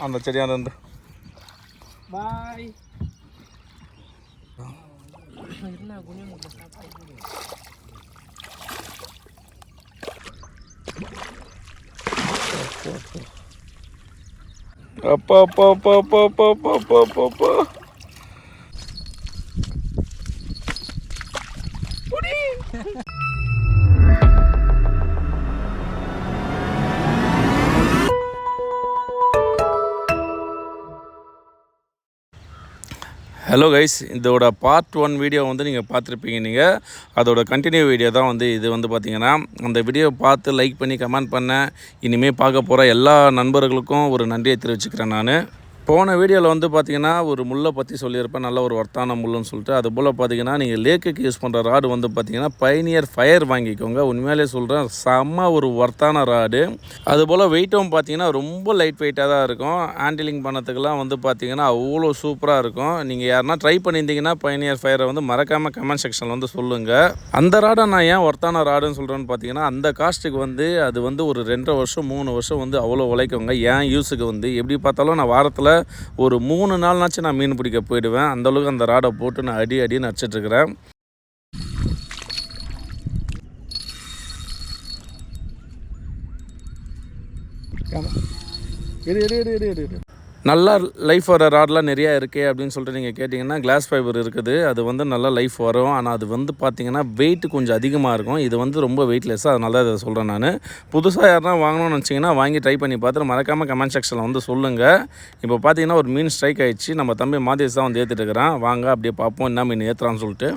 அந்த செடியாண்ட இருந்து. பாய். அப்பா அப்பா அப்பா அப்பா அப்பா அப்பா அப்பா அப்பா. ஹலோ கைஸ், இதோட பார்ட் 1 வீடியோ வந்து நீங்கள் பார்த்துருப்பீங்க. நீங்கள் அதோட கண்டினியூ வீடியோ தான் வந்து இது வந்து பார்த்திங்கன்னா, அந்த வீடியோ பார்த்து லைக் பண்ணி கமெண்ட் பண்ண இனிமேல் பார்க்க போகிற எல்லா நண்பர்களுக்கும் ஒரு நன்றியை தெரிவிச்சுக்கிறேன். நான் போன வீடியோவில் வந்து பார்த்திங்கன்னா ஒரு முள்ளை பற்றி சொல்லியிருப்பேன், நல்ல ஒரு ஒர்த்தான முள்ளுன்னு சொல்லிட்டு. அதுபோல் பார்த்திங்கன்னா நீங்கள் லேக்குக்கு யூஸ் பண்ணுற ராடு வந்து பார்த்திங்கன்னா பைனியர் ஃபயர் வாங்கிக்கோங்க. உண்மையிலே சொல்கிறேன், செம்ம ஒரு ஒர்த்தான ராடு. அதுபோல் வெயிட்டும் பார்த்திங்கன்னா ரொம்ப லைட் வெயிட்டாக தான் இருக்கும். ஹேண்டிலிங் பண்ணதுக்கெல்லாம் வந்து பார்த்திங்கன்னா அவ்வளோ சூப்பராக இருக்கும். நீங்கள் யாருன்னா ட்ரை பண்ணியிருந்தீங்கன்னா பைனியர் ஃபயரை வந்து மறக்காமல் கமெண்ட் செக்ஷனில் வந்து சொல்லுங்கள். அந்த ராடை நான் ஏன் ஒர்த்தான ராடுன்னு சொல்கிறேன்னு பார்த்திங்கன்னா, அந்த காஸ்ட்டுக்கு வந்து அது வந்து ஒரு 2.5 வருஷம் 3 வருஷம் வந்து அவ்வளோ உழைக்குங்க. ஏன் யூஸுக்கு வந்து எப்படி பார்த்தாலும் நான் வாரத்தில் ஒரு 3 நாள்னாச்சும் நான் மீன் பிடிக்க போயிடுவேன். அந்தளவுக்கு அந்த ராடை போட்டு நான் அடின்னு அடிச்சிட்ருக்கிறேன். நல்லா லைஃப் வர ராட்லாம் நிறையா இருக்கே அப்படின்னு சொல்லிட்டு நீங்கள் கேட்டிங்கன்னா, கிளாஸ் ஃபைபர் இருக்குது. அது வந்து நல்லா லைஃப் வரும். ஆனால் அது வந்து பார்த்திங்கன்னா வெயிட் கொஞ்சம் அதிகமாக இருக்கும். இது வந்து ரொம்ப வெயிட்லெஸ்ஸாக, அதனால தான் இதை சொல்கிறேன் நான். புதுசாக யாருனா வாங்கணும்னு நினச்சிங்கன்னா வாங்கி ட்ரை பண்ணி பார்த்துட்டு மறக்காமல் கமெண்ட் செக்ஷனில் வந்து சொல்லுங்கள். இப்போ பார்த்திங்கன்னா ஒரு மீன் ஸ்ட்ரைக் ஆகிடுச்சு. நம்ம தம்பி மாதேஷ் தான் வந்து ஏற்றிட்டு இருக்கிறான். வாங்க அப்படியே பார்ப்போம் என்ன மீன் ஏற்றுறான்னு சொல்லிட்டு.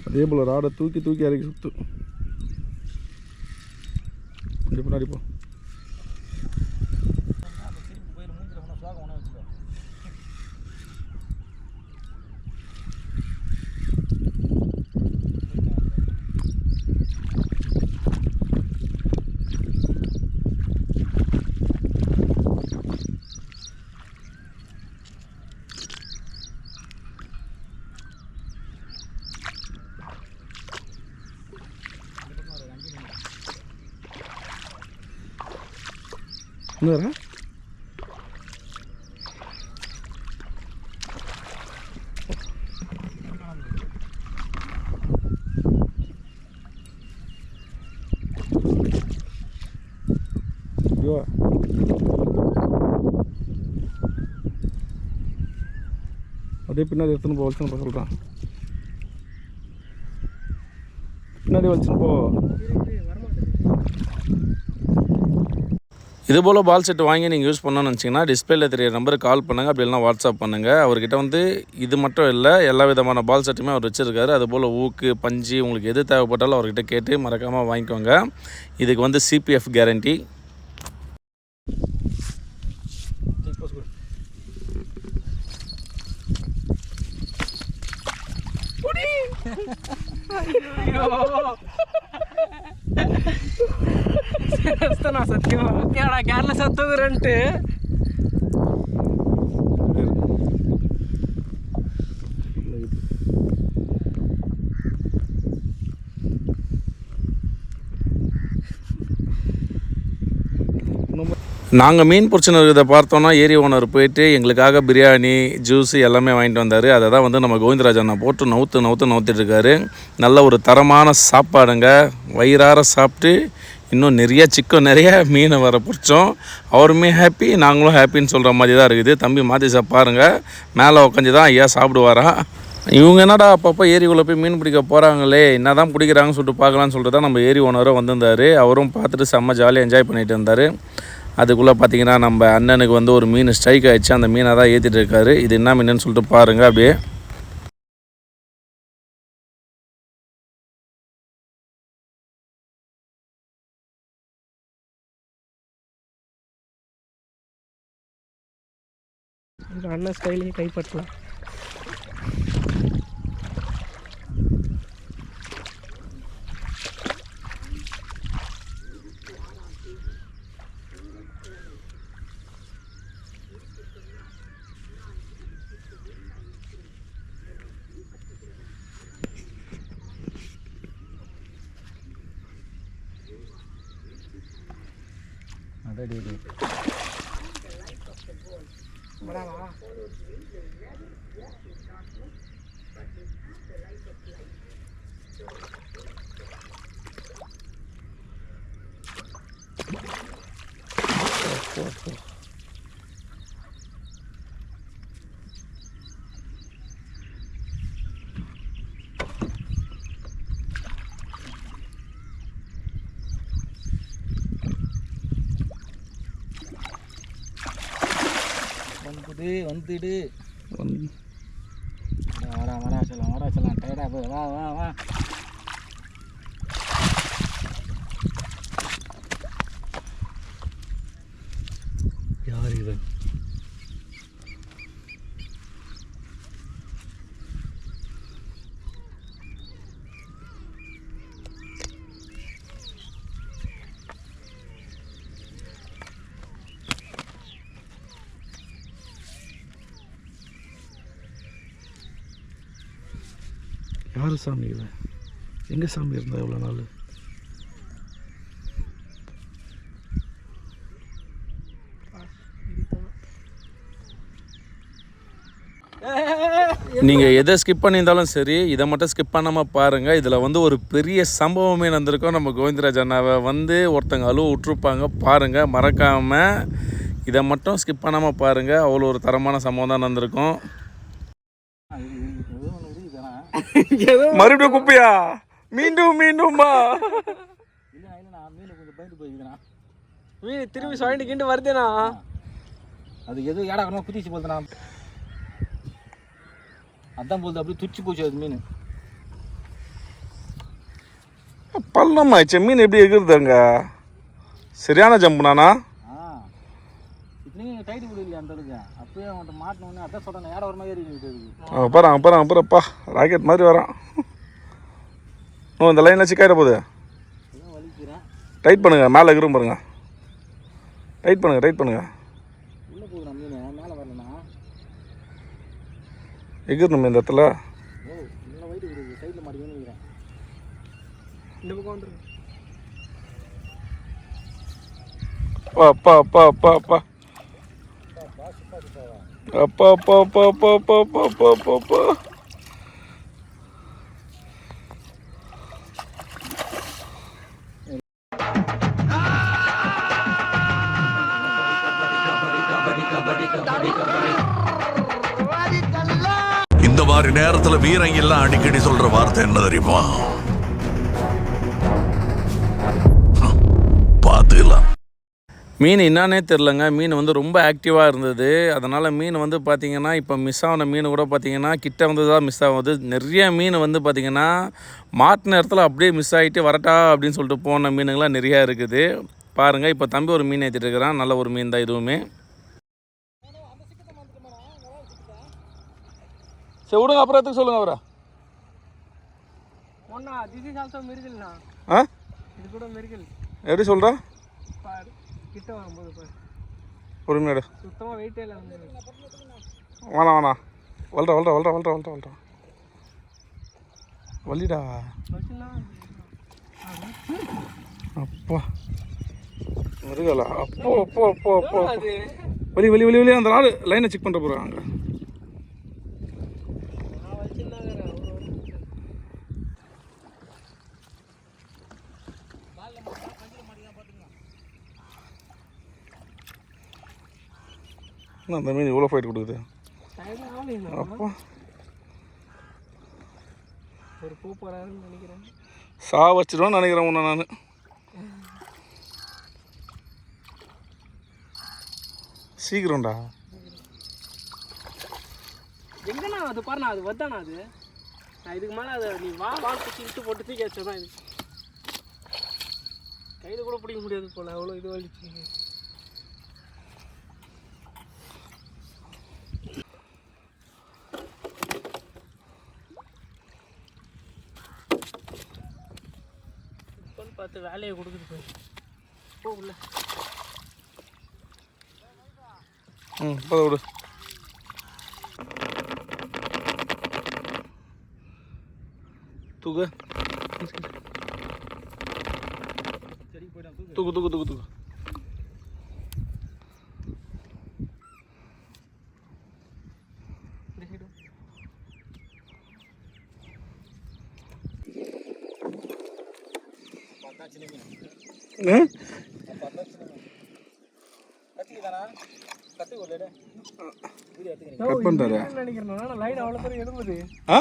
அதே போல் ராடை தூக்கி இறக்கி சுற்று. பின்னாடி போ. என்ன அப்படியே பின்னாடி எடுத்துன்னு போ, வலிச்சுன்னு போ சொல்கிறேன். பின்னாடி வலிச்சுன்னு போ. இதுபோல் பால் செட்டு வாங்கி நீங்கள் யூஸ் பண்ணணும்னு நினச்சிங்கன்னா டிஸ்பிளேல தெரிய நம்பருக்கு கால் பண்ணுங்கள். அப்படி இல்லைனா வாட்ஸ்அப் பண்ணுங்கள். அவர்கிட்ட வந்து இது மட்டும் இல்லை, எல்லா விதமான பால் செட்டுமே அவர் வச்சுருக்காரு. அதுபோல் ஊக்கு, பஞ்சு, உங்களுக்கு எது தேவைப்பட்டாலும் அவர்கிட்ட கேட்டு மறக்காமல் வாங்கிக்கோங்க. இதுக்கு வந்து CPF கேரண்டி. వస్తున్నా సత్యం ఇక్కడ కేరళ సత్తుగురంటే நாங்கள் மீன் பிடிச்சின்னு இருக்கிறத பார்த்தோன்னா ஏரி ஓனர் போயிட்டு எங்களுக்காக பிரியாணி, ஜூஸு எல்லாமே வாங்கிட்டு வந்தார். அதை தான் வந்து நம்ம கோவிந்தராஜ் அண்ணா போட்டு நவுத்திட்டுருக்காரு. நல்ல ஒரு தரமான சாப்பாடுங்க. வயிறார சாப்பிட்டு இன்னும் நிறைய சிக்கன் நிறைய மீனை வர பிடிச்சோம். அவருமே ஹாப்பி, நாங்களும் ஹாப்பின்னு சொல்கிற மாதிரி தான் இருக்குது. தம்பி மாதேஷை பாருங்கள், மேலே உட்காந்து தான் ஐயா சாப்பிடுவாரா. இவங்க என்னடா அப்பப்போ ஏரிக்குள்ளே போய் மீன் பிடிக்க போகிறாங்களே, என்ன தான் பிடிக்கிறாங்கன்னு சொல்லிட்டு பார்க்கலான்னு சொல்லிட்டு தான் நம்ம ஏரி ஓனரும் வந்திருந்தார். அவரும் பார்த்துட்டு செம்ம ஜாலியாக என்ஜாய் பண்ணிட்டு இருந்தார். அதுக்குள்ளே பார்த்தீங்கன்னா நம்ம அண்ணனுக்கு வந்து ஒரு மீன் ஸ்ட்ரைக் ஆகிடுச்சு. அந்த மீனை தான் ஏற்றிட்டு இருக்காரு. இது என்ன மீனுன்னு சொல்லிட்டு பாருங்கள் அப்படியே. எங்கள் அண்ணன் ஸ்டைலையும் கைப்பற்றலாம். வந்துடு வரா சொல்லலாம் டயர்டா போய் வா யார் இவன்? யார் சாமி இவன்? எங்கே சாமி இருந்தா எவ்வளோ நாள்? நீங்கள் எதை ஸ்கிப் பண்ணியிருந்தாலும் சரி, இதை மட்டும் ஸ்கிப் பண்ணாமல் பாருங்கள். இதில் வந்து ஒரு பெரிய சம்பவமே நடந்திருக்கும். நம்ம கோவிந்தராஜ் அண்ணாவை வந்து ஒருத்தங்க அழுவ விட்ருப்பாங்க, பாருங்கள். மறக்காமல் இதை மட்டும் ஸ்கிப் பண்ணாமல் பாருங்கள். அவ்வளோ ஒரு தரமான சம்பவம் தான் நடந்திருக்கும். மறுபடியும் குப்பையா? மீண்டும் மீண்டும்மா? மீன் திரும்பி சுழண்டு கிண்டு வருதுண்ணா. அது எதுவும் ஏடாக்கணும் குதிச்சு போகுதுண்ணா. அதான் போகுது, அப்படியே துச்சு போச்சு அது மீன். பள்ளம் ஆயிடுச்சு. மீன் எப்படி எகுறதுங்க? சரியான ஜம்புனாண்ணா. இப்படி டைட்டு விடலையா அந்த அளவுக்கு? அப்பயே அவன்கிட்ட மாட்டினோடனே அதான் சொல்கிறேன், ஏட ஒரு மாதிரி இருக்குது. பாருப்பா ராக்கெட் மாதிரி வரான். இந்த லைனில் சிக்காயிட போகுது. வலிக்கிறேன். டைட் பண்ணுங்க, மேலே எகிரும் பாருங்க. டைட் பண்ணுங்க. உள்ளே போகுதுண்ணா மீன், மேலே வரலண்ணா. எகிரணும் இந்த இடத்துல. ஓ இன்னும் வயிட்டு விடுது, சைடில் மாட்டிக்கணும்னு நினைக்கிறேன். இந்த பக்கம் வந்துருங்க. அப்பா இந்த மாதிரி நேரத்துல வீரங்க எல்லாம் அடிக்கடி சொல்ற வார்த்தை என்ன தெரியுமா? பாத்துக்கலாம். மீன் என்னானே தெரிலங்க. மீன் வந்து ரொம்ப ஆக்டிவாக இருந்தது. அதனால் மீன் வந்து பார்த்திங்கன்னா இப்போ மிஸ் ஆன மீன் கூட பார்த்திங்கன்னா கிட்ட வந்து தான் மிஸ் ஆகுது. நிறைய மீன் வந்து பார்த்திங்கன்னா மாட்டின இடத்துல அப்படியே மிஸ் ஆகிட்டு வரட்டா அப்படின்னு சொல்லிட்டு போன மீனுங்களாம் நிறையா இருக்குது. பாருங்கள், இப்போ தம்பி ஒரு மீன் ஏற்றிட்டு இருக்கிறான். நல்ல ஒரு மீன் தான் இதுவுமே. சரி விடுங்க, அப்புறம் எடுத்துக்க சொல்லுங்கள் அவரை. ஒண்ணா திஸ் இஸ் ஆல்சோ மிருகல்ண்ணா. இது கூட மிருகல். எப்படி சொல்கிறா? கிட்ட வரும்போது பாரு, பொறுமையாடு. சுத்தமாக வெயிட்டே இல்லை. வேணாம் வல்றா வலிடா. அப்பா மிருகலா? அப்போ வெளி அந்த நாள் லைனை செக் பண்ணுற போகிறாங்க. அந்த மீன் இவ்வளோ ஃபைட் கொடுக்குது. அப்பா ஒரு பூ போறாருன்னு நினைக்கிறேன். சா வச்சிடுவோன்னு நினைக்கிறேன் உன்னை நான். சீக்கிரம்டா. எங்கண்ணா அது பாருண்ணா, அது வந்தாண்ணா. அது நான் இதுக்கு மேலே அதை நீ வாழ்க்கை இழுத்து போட்டு தூக்கி வச்சதான். இது கையில் கூட பிடிக்க முடியாது போல, அவ்வளோ இது வலிச்சு. பார்த்து வேலையை கொடுக்குது போய் போ உள்ள. போத விடு. தூக்கு தூக்கு தூக்கு தூக்கு தூக்கு. நினைக்கிறேன் லைன் அவ்வளோ தூரம் எழும்புது. ஆ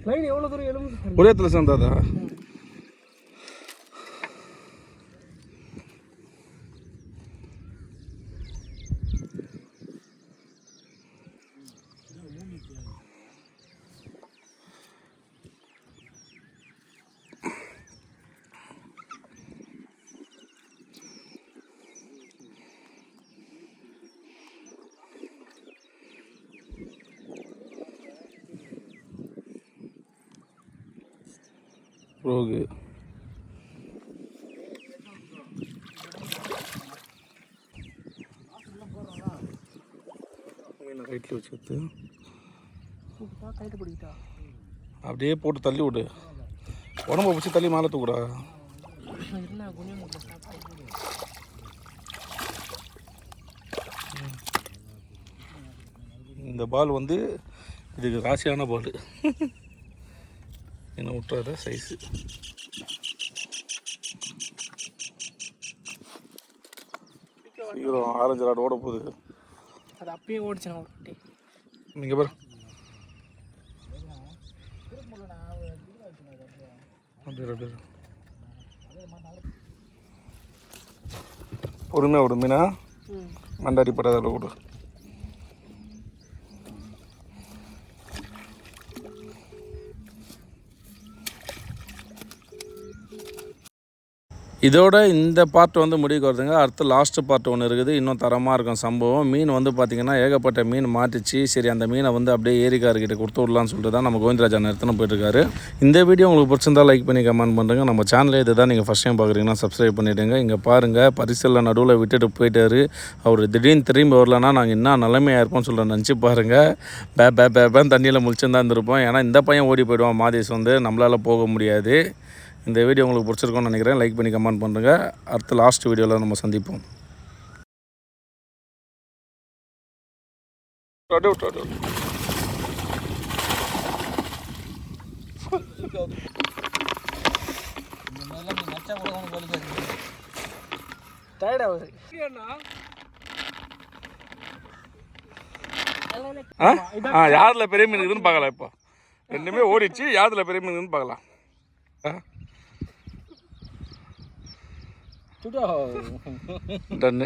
லைன் எவ்வளோ தூரம் எழும்புது. ஒரே இடத்துல சேர்ந்தாதா? ரோகு ரைட்டில் வச்சுட்டு கைட்டு பிடிக்கிட்டா அப்படியே போட்டு தள்ளி விடு. உடம்ப பிடிச்சி தள்ளி மேலே தூக்குடா. இல்லை கொஞ்சம் இந்த பால் வந்து இதுக்கு ராசியான பால். என்ன விட்டுறாத சைஸு. சீக்கிரம் ஆரஞ்சு ராடு ஓட போகுது. அது அப்பயே ஓடிச்சு நான் ஒரு வாட்டி. நீங்கள் பாரு அப்படியே பொறுமையாக விடு மீனா. மண்டாடி படாத விடு. இதோட இந்த பார்ட் வந்து முடிவுக்கு வருதுங்க. அடுத்து லாஸ்ட்டு பார்ட் ஒன்று இருக்குது. இன்னும் தரமாக இருக்கும் சம்பவம். மீன் வந்து பார்த்திங்கன்னா ஏகப்பட்ட மீன் மாட்டிச்சு. சரி அந்த மீனை வந்து அப்படியே ஏரிக்காரர்கிட்ட கொடுத்து விடலான்னு சொல்லிட்டு தான் நம்ம கோவிந்தராஜா நிறுத்தின போயிட்டுருக்காரு. இந்த வீடியோ உங்களுக்கு பிடிச்சிருந்தா லைக் பண்ணி கமெண்ட் பண்ணுறேங்க. நம்ம சேனலில் இது தான் நீங்கள் ஃபஸ்ட் டைம் பார்க்குறீங்கன்னா சப்ஸ்கிரைப் பண்ணிவிடுங்க. இங்கே பாருங்கள் பரிசலில் நடுவில் விட்டுட்டு போயிட்டார். அவர் திடீர்னு திரும்பி வரலன்னா நாங்கள் என்ன நிலைமையாக இருப்போம்னு சொல்ல நினச்சி பாருங்கள். பேன்னு தண்ணியில் முழிச்சுன்னு தான் இருந்திருப்போம். ஏன்னா இந்த பையன் ஓடி போயிடுவான் மாதேஷ் வந்து, நம்மளால் போக முடியாது. இந்த வீடியோ உங்களுக்கு பிடிச்சிருக்கோன்னு நினைக்கிறேன். லைக் பண்ணி கமெண்ட் பண்ணுங்கள். அடுத்த லாஸ்ட் வீடியோவில் நம்ம சந்திப்போம். டயர்டாகுது. யாரில் பெரிய மீன் இருக்குதுன்னு பார்க்கலாம். இப்போ ரெண்டுமே ஓடிச்சு. யாரில் பெரிய மீன் இருக்குதுன்னு பார்க்கலாம். டன்னு